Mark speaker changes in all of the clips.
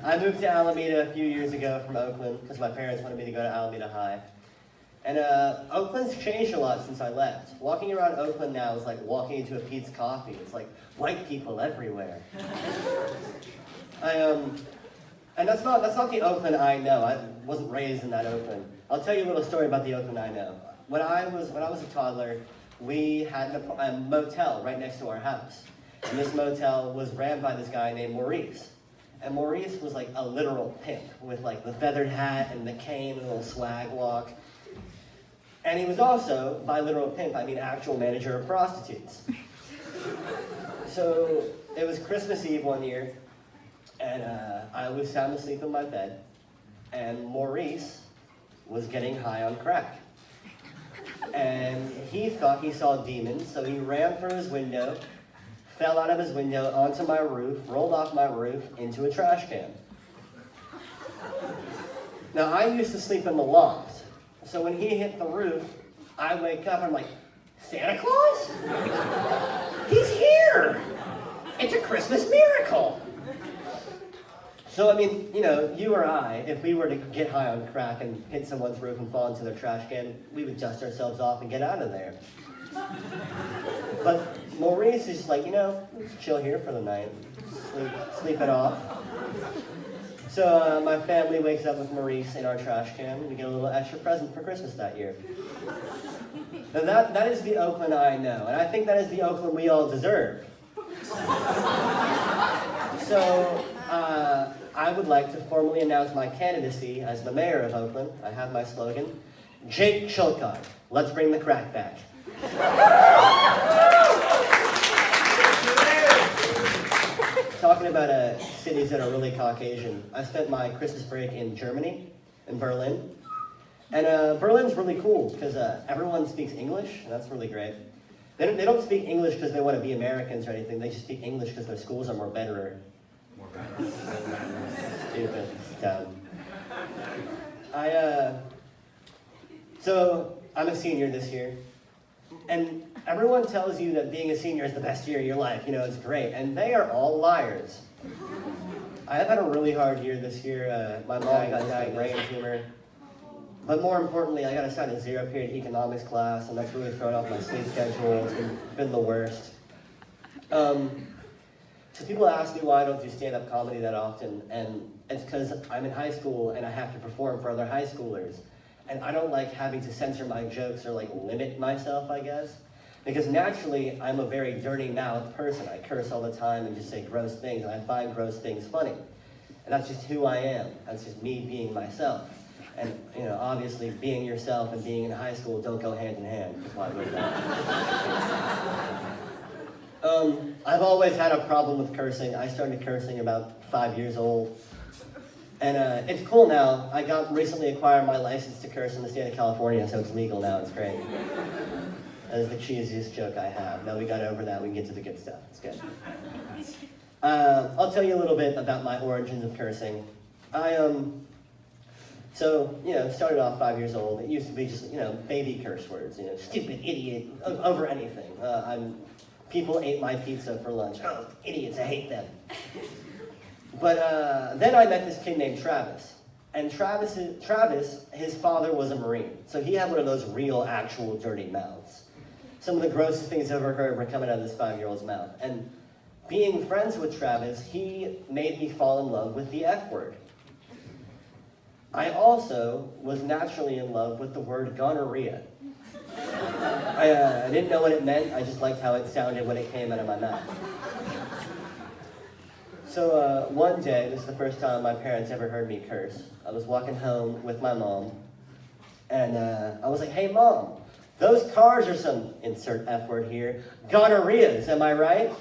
Speaker 1: I moved to Alameda a few years ago from Oakland because my parents wanted me to go to Alameda High. And Oakland's changed a lot since I left. Walking around Oakland now is like walking into a Pete's Coffee. It's like white people everywhere. And that's not the Oakland I know. I wasn't raised in that Oakland. I'll tell you a little story about the Oakland I know. When I was a toddler, we had a motel right next to our house. And this motel was ran by this guy named Maurice. And Maurice was like a literal pimp with like the feathered hat and the cane and the little swag walk. And he was also, by literal pimp, I mean actual manager of prostitutes. So it was Christmas Eve one year, and I was sound asleep in my bed, and Maurice was getting high on crack. And he thought he saw demons, so he ran through his window, fell out of his window onto my roof, rolled off my roof into a trash can. Now, I used to sleep in the loft. So when he hit the roof, I wake up and I'm like, Santa Claus? He's here! It's a Christmas miracle! So, I mean, you know, you or I, if we were to get high on crack and hit someone's roof and fall into their trash can, we would dust ourselves off and get out of there. But Maurice is like, you know, let's chill here for the night. Sleep it off. So my family wakes up with Maurice in our trash can. We get a little extra present for Christmas that year. Now that is the Oakland I know, and I think that is the Oakland we all deserve. So I would like to formally announce my candidacy as the mayor of Oakland. I have my slogan, Jake Chilcott, let's bring the crack back. Talking about cities that are really Caucasian, I spent my Christmas break in Germany, in Berlin. And Berlin's really cool because everyone speaks English, and that's really great. They don't speak English because they want to be Americans or anything, they just speak English because their schools are more better. Stupid, it's dumb. So I'm a senior this year. And everyone tells you that being a senior is the best year of your life, you know, it's great, and they are all liars. I have had a really hard year this year. My mom got diagnosed with a brain tumor. But more importantly, I got assigned a zero-period economics class, and that's really thrown off my sleep schedule. It's been the worst. So people ask me why I don't do stand-up comedy that often, and it's because I'm in high school and I have to perform for other high schoolers. And I don't like having to censor my jokes or like limit myself, I guess. Because naturally, I'm a very dirty mouthed person. I curse all the time and just say gross things, and I find gross things funny. And that's just who I am. That's just me being myself. And, you know, obviously being yourself and being in high school don't go hand in hand. That's why I wrote that. I've always had a problem with cursing. I started cursing about 5 years old. And it's cool now. I recently acquired my license to curse in the state of California, so it's legal now. It's great. That is the cheesiest joke I have. Now we got over that, we can get to the good stuff. It's good. I'll tell you a little bit about my origins of cursing. So, you know, started off 5 years old. It used to be just, you know, baby curse words, you know, stupid, idiot, over anything. People ate my pizza for lunch. Oh, idiots, I hate them. But then I met this kid named Travis. And Travis, his father was a Marine. So he had one of those real, actual dirty mouths. Some of the grossest things I've ever heard were coming out of this 5-year-old's mouth. And being friends with Travis, he made me fall in love with the F word. I also was naturally in love with the word gonorrhea. I didn't know what it meant, I just liked how it sounded when it came out of my mouth. So one day, this is the first time my parents ever heard me curse. I was walking home with my mom, and I was like, hey Mom, those cars are some, insert F word here, gonorrheas, am I right?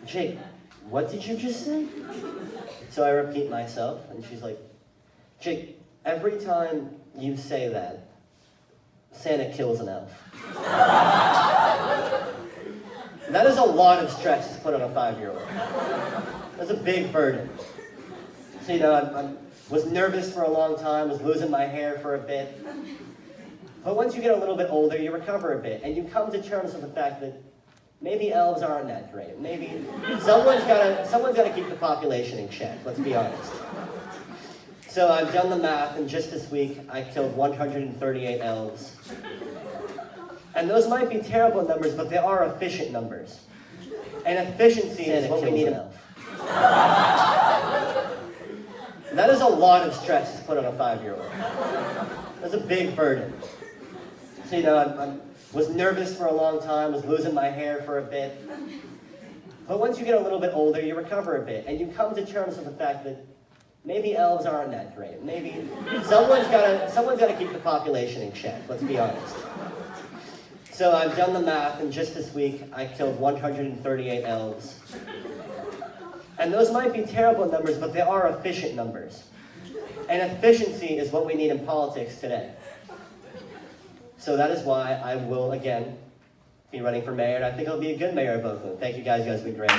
Speaker 1: Jake, what did you just say? So I repeat myself, and she's like, Jake, every time you say that, Santa kills an elf. That is a lot of stress to put on a 5-year-old. That's a big burden. So, you know, I was nervous for a long time, was losing my hair for a bit. But once you get a little bit older, you recover a bit, and you come to terms with the fact that maybe elves aren't that great. Maybe someone's gotta keep the population in check, let's be honest. So I've done the math, and just this week, I killed 138 elves. And those might be terrible numbers, but they are efficient numbers. And efficiency is what we need in elf. That is a lot of stress to put on a 5-year-old. That's a big burden. So, I was nervous for a long time, was losing my hair for a bit. But once you get a little bit older, you recover a bit, and you come to terms with the fact that maybe elves aren't that great. Maybe someone's gotta keep the population in check, let's be honest. So I've done the math, and just this week, I killed 138 elves. And those might be terrible numbers, but they are efficient numbers. And efficiency is what we need in politics today. So that is why I will, again, be running for mayor, and I think I'll be a good mayor of Oakland. Thank you guys have been great.